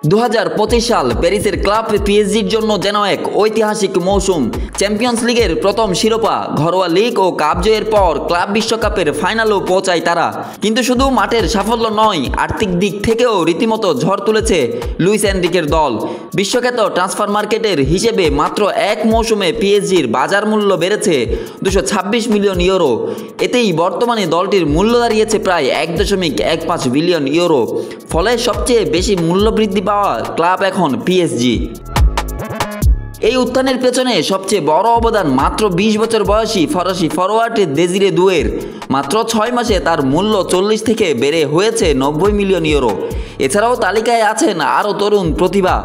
2025 সাল প্যারিসের ক্লাব পিএসজির জন্য যেন এক ঐতিহাসিক মৌসুম। চ্যাম্পিয়ন্স লিগের প্রথম শিরোপা, ঘরোয়া লিগ ও কাপ জয়ের পর ক্লাব বিশ্বকাপের ফাইনালও পৌঁছায় তারা। কিন্তু শুধু মাঠের সাফল্য নয়, আর্থিক দিক থেকেও রীতিমতো ঝড় তুলেছে লুইস এনরিকের দল। বিশ্বখ্যাত ট্রান্সফার মার্কেটের হিসেবে মাত্র এক মৌসুমে পিএসজির বাজার মূল্য বেড়েছে 226 মিলিয়ন ইউরো। এতেই বর্তমানে দলটির মূল্য দাঁড়িয়েছে প্রায় 1.15 বিলিয়ন ইউরো। ফলে সবচেয়ে বেশি মূল্য বৃদ্ধি পাওয়া ক্লাব এখন পিএসজি। এই উত্থানের পেছনে সবচেয়ে বড় অবদান মাত্র 20 বছর বয়সী ফরাসি ফরোয়ার্ড দেজিরে দুয়ের। মাত্র 6 মাসে তার মূল্য 40 থেকে বেড়ে হয়েছে 90 মিলিয়ন ইউরো। এছাড়াও তালিকায় আছেন আরও তরুণ প্রতিভা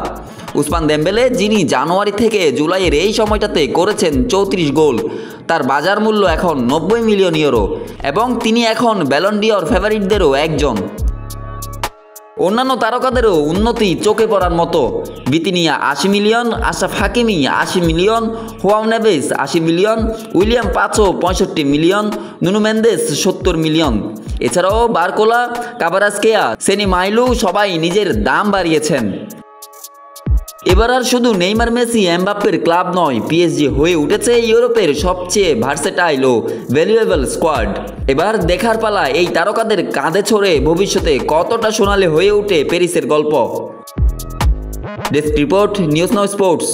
উসমান দেম্বেলে, যিনি জানুয়ারি থেকে জুলাইয়ের এই সময়টাতে করেছেন 34 গোল। তার বাজার মূল্য এখন 90 মিলিয়ন ইউরো এবং তিনি এখন ব্যালন ডি'অর ফেভারিটদেরও একজন। অন্যান্য তারকাদেরও উন্নতি চোখে পড়ার মতো। Vitinha 80 million, Achraf Hakimi 80 million, Joao Neves 80 million, William Pacho 65 million, Nuno Mendes 70 million. এছাড়াও বারকোলা, কাভারাস্কেয়া, সেনি মাইলু সবাই নিজের দাম বাড়িয়েছেন। এবার আর শুধু নেইমার, মেসি, এমবাপ্পের ক্লাব নয়, পিএসজি হয়ে উঠেছে ইউরোপের সবচেয়ে ভার্সেটাইল ও ভ্যালুয়েবল স্কোয়াড। এবার দেখার পালা এই তারকাদের কাঁধে ছড়ে ভবিষ্যতে কতটা সোনালি হয়ে ওঠে প্যারিসের গল্প। Desk report, news now sports.